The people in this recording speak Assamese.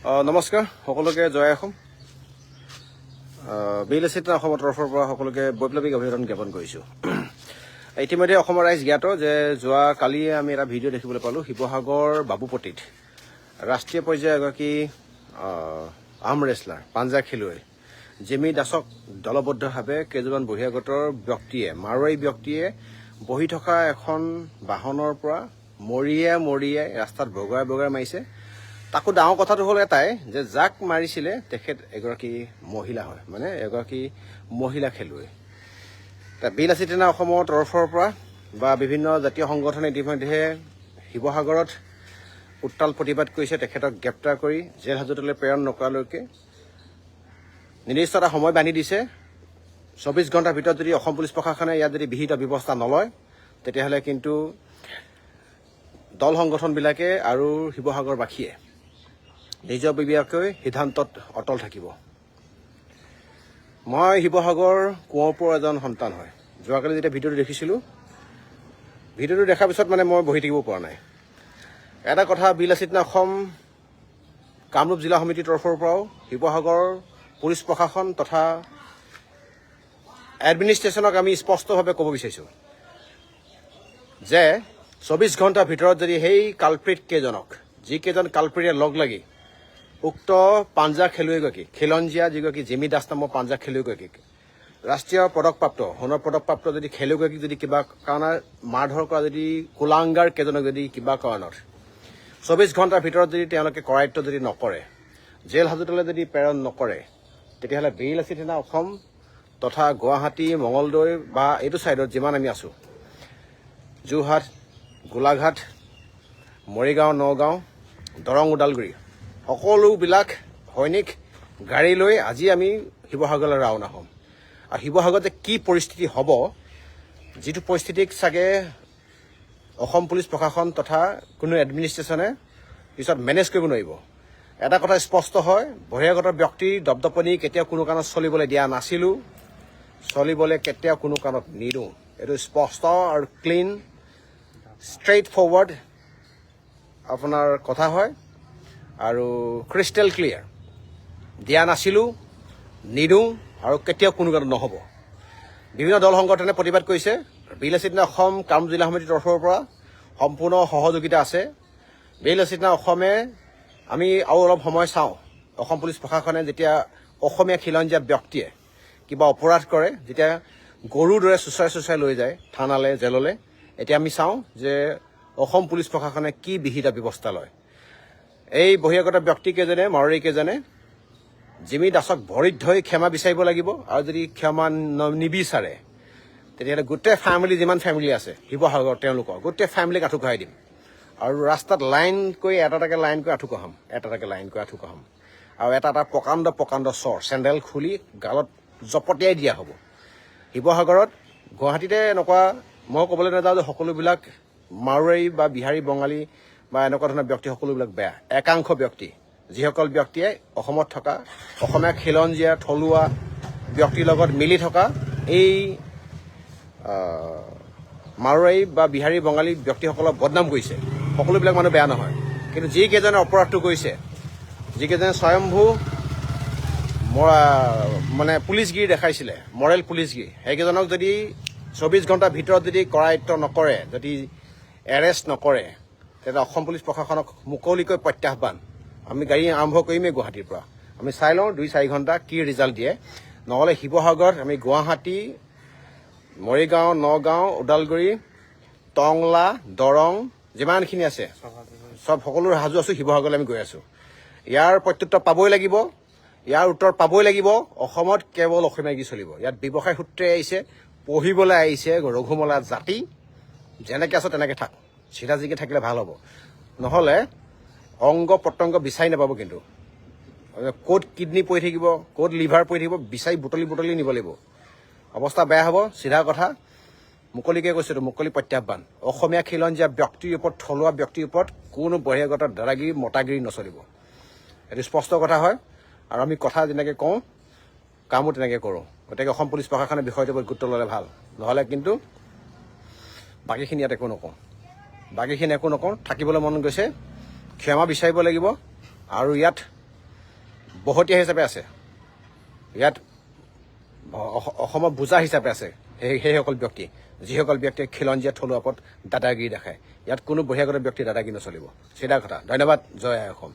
নমস্কাৰ সকলোকে জয় অসম বিএলএচিত অসমৰ তৰফৰ পৰা সকলোকে বৈপ্লৱিক অভিনন্দন জ্ঞাপন কৰিছোঁ। ইতিমধ্যে অসমৰ ৰাইজ জ্ঞাত যে যোৱা কালিয়ে আমি এটা ভিডিঅ' দেখিবলৈ পালোঁ শিৱসাগৰ বাবুপট্টিত ৰাষ্ট্ৰীয় পৰ্যায়ৰ এগৰাকী আৰ্ম ৰেচলাৰ পাঞ্জা খেলুৱৈ জিমি দাসক দলবদ্ধভাৱে কেইজনমান বহিৰাগতৰ ব্যক্তিয়ে মাৰোৱাৰী ব্যক্তিয়ে বহি থকা এখন বাহনৰ পৰা মৰিয়াই ৰাস্তাত বগাই মাৰিছে। তাকো ডাঙৰ কথাটো হ'ল এটাই যে যাক মাৰিছিলে তেখেত এগৰাকী মহিলা হয়, মানে এগৰাকী মহিলা খেলুৱৈ। বিএলএচি সেনা অসমৰ তৰফৰ পৰা বা বিভিন্ন জাতীয় সংগঠনে ইতিমধ্যে শিৱসাগৰত উত্তাল প্ৰতিবাদ কৰিছে। তেখেতক গ্ৰেপ্তাৰ কৰি জেল হাজতলৈ প্ৰেৰণ নকৰালৈকে নিৰ্দিষ্ট এটা সময় বান্ধি দিছে। 24 ঘণ্টাৰ ভিতৰত যদি অসম পুলিচ প্ৰশাসনে ইয়াত যদি বিহিত ব্যৱস্থা নলয় তেতিয়াহ'লে কিন্তু দল সংগঠনবিলাকে আৰু শিৱসাগৰবাসীয়ে নিজাববীয়াকৈ সিদ্ধান্তত অটল থাকিব। মই শিৱসাগৰ কোঁৱৰপুৰৰ এজন সন্তান হয়। যোৱাকালি যেতিয়া ভিডিঅ'টো দেখিছিলোঁ, ভিডিঅ'টো দেখাৰ পিছত মানে মই বহি থাকিব পৰা নাই। এটা কথা বিএলএচি অসম কামৰূপ জিলা সমিতিৰ তৰফৰ পৰাও শিৱসাগৰ পুলিচ প্ৰশাসন তথা এডমিনিষ্ট্ৰেশ্যনক আমি স্পষ্টভাৱে ক'ব বিচাৰিছোঁ যে 24 ঘণ্টাৰ ভিতৰত যদি সেই কালপ্ৰিট কেইজনক যিকেইজন কালপ্ৰিটে লগ লাগি উক্ত পাঞ্জা খেলুৱৈগৰাকী খিলঞ্জীয়া যিগৰাকী জিমি দাস নামৰ পাঞ্জা খেলুৱৈগৰাকীক ৰাষ্ট্ৰীয় পদকপ্ৰাপ্ত সোণৰ পদকপ্ৰাপ্ত যদি খেলুৱৈগৰাকীক যদি কিবা কাৰণত মাৰধৰ কৰা যদি কুলাংগাৰ কেইজনক যদি কিবা কাৰণত 24 ঘণ্টাৰ ভিতৰত যদি তেওঁলোকে কৰায়ত্ব যদি নকৰে, জেল হাজতলৈ যদি প্ৰেৰণ নকৰে, তেতিয়াহ'লে বিএলএচি সেনা অসম তথা গুৱাহাটী মঙলদৈ বা এইটো ছাইডত যিমান আমি আছোঁ যোৰহাট গোলাঘাট মৰিগাঁও নগাঁও দৰং ওদালগুৰি সকলোবিলাক সৈনিক গাড়ী লৈ আজি আমি শিৱসাগৰলৈ ৰাওনা হ'ম। আৰু শিৱসাগৰত যে কি পৰিস্থিতি হ'ব, যিটো পৰিস্থিতিক চাগে অসম পুলিচ প্ৰশাসন তথা কোনো এডমিনিষ্ট্ৰেশ্যনে পিছত মেনেজ কৰিব নোৱাৰিব। এটা কথা স্পষ্ট হয়, বহিৰাগত ব্যক্তিৰ দপদপনি কেতিয়াও কোনো কাৰণত চলিবলৈ দিয়া নাছিলোঁ, চলিবলৈ কেতিয়াও কোনো কাৰণত নিদিওঁ। এইটো স্পষ্ট আৰু ক্লিন ষ্ট্ৰেইট ফৰৱাৰ্ড আপোনাৰ কথা হয় আৰু ক্ৰিষ্টেল ক্লিয়াৰ। দিয়া নাছিলোঁ, নিদিওঁ আৰু কেতিয়াও কোনো কাৰণত নহ'ব। বিভিন্ন দল সংগঠনে প্ৰতিবাদ কৰিছে। বিএলএচি অসম কামৰূপ জিলা সমিতিৰ তৰফৰ পৰা সম্পূৰ্ণ সহযোগিতা আছে। বিএলএচি অসমে আমি আৰু অলপ সময় চাওঁ, অসম পুলিচ প্ৰশাসনে যেতিয়া অসমীয়া খিলঞ্জীয়া ব্যক্তিয়ে কিবা অপৰাধ কৰে, যেতিয়া গৰুৰ দৰে চুচাই লৈ যায় থানালৈ জেললৈ, এতিয়া আমি চাওঁ যে অসম পুলিচ প্ৰশাসনে কি বিহিত ব্যৱস্থা লয়। এই বহিৰাগত ব্যক্তিকেইজনে মাৰোৱাৰীকেইজনে জিমি দাসক ভৰিত ধৰি ক্ষমা বিচাৰিব লাগিব। আৰু যদি ক্ষমা নিবিচাৰে তেতিয়াহ'লে গোটেই ফেমিলি, যিমান ফেমিলি আছে শিৱসাগৰ, তেওঁলোকৰ গোটেই ফেমিলিক আঁঠু কঢ়াই দিম আৰু ৰাস্তাত লাইন কৰি এটা লাইন কৰি আঁঠু কঢ়াম, আৰু এটা প্ৰকাণ্ড চৰ চেণ্ডেল খুলি গালত জপতিয়াই দিয়া হ'ব। শিৱসাগৰত গুৱাহাটীতে এনেকুৱা মই ক'বলৈ নাযাওঁ যে সকলোবিলাক মাৰোৱাৰী বা বিহাৰী বঙালী বা এনেকুৱা ধৰণৰ ব্যক্তি সকলোবিলাক বেয়া। একাংশ ব্যক্তি, যিসকল ব্যক্তিয়ে অসমত থকা অসমীয়া খিলঞ্জীয়া থলুৱা ব্যক্তিৰ লগত মিলি থকা এই মাৰোৱাৰী বা বিহাৰী বঙালী ব্যক্তিসকলক বদনাম কৰিছে, সকলোবিলাক মানুহ বেয়া নহয়। কিন্তু যিকেইজনে অপৰাধটো কৰিছে, যিকেইজনে স্বয়ম্ভূ মানে পুলিচগিৰি দেখাইছিলে, মৰেল পুলিচগিৰি, সেইকেইজনক যদি 24 ঘণ্টাৰ ভিতৰত যদি কৰায়ত্ব নকৰে, যদি এৰেষ্ট নকৰে, তেতিয়া অসম পুলিচ প্ৰশাসনক মুকলিকৈ প্ৰত্যাহ্বান। আমি গাড়ী আৰম্ভ কৰিমেই গুৱাহাটীৰ পৰা। আমি চাই লওঁ 2-4 ঘণ্টা কি ৰিজাল্ট দিয়ে। নহ'লে শিৱসাগৰত আমি গুৱাহাটী, মৰিগাঁও, নগাঁও, ওদালগুৰি, টংলা, দৰং যিমানখিনি আছে সকলোৰে সাজু আছোঁ। শিৱসাগৰলৈ আমি গৈ আছোঁ। ইয়াৰ প্ৰত্যুত্তৰ পাবই লাগিব, ইয়াৰ উত্তৰ পাবই লাগিব। অসমত কেৱল অসমীয়াগী চলিব। ইয়াত ব্যৱসায় সূত্ৰে আহিছে, পঢ়িবলৈ আহিছে ৰঘুমলা জাতি। যেনেকৈ আছ তেনেকৈ থাক, চিধা চিধি থাকিলে ভাল হ'ব। নহ'লে অংগ প্ৰত্যংগ বিচাৰি নাপাব। কিন্তু ক'ত কিডনী পৰি থাকিব, ক'ত লিভাৰ পৰি থাকিব, বিচাৰি বুটলি নিব লাগিব। অৱস্থা বেয়া হ'ব। চিধা কথা মুকলিকৈ কৈছোঁ, মুকলি প্ৰত্যাহ্বান। অসমীয়া খিলঞ্জীয়া ব্যক্তিৰ ওপৰত, থলুৱা ব্যক্তিৰ ওপৰত কোনো বহিৰাগত দাদাগিৰি মতাগিৰি নচলিব। এইটো স্পষ্ট কথা হয়। আৰু আমি কথা যেনেকৈ কওঁ, কামো তেনেকৈ কৰোঁ। গতিকে অসম পুলিচ প্ৰশাসনে বিষয়টোৰ ওপৰত গুৰুত্ব ল'লে ভাল। নহ'লে কিন্তু বাকীখিনি ইয়াত একো নকওঁ। থাকিবলৈ মন গৈছে, ক্ষমা বিচাৰিব লাগিব আৰু ইয়াত বহতীয়া হিচাপে আছে ইয়াত অসমৰ বোজা হিচাপে আছে সেইসকল ব্যক্তি যিসকল ব্যক্তিয়ে খিলঞ্জীয়া থলুৱা ওপৰত দাদাগিৰি দেখায় ইয়াত কোনো বহিৰাগত ব্যক্তি দাদাগিৰি নচলিব চিধা কথা ধন্যবাদ জয় আই অসম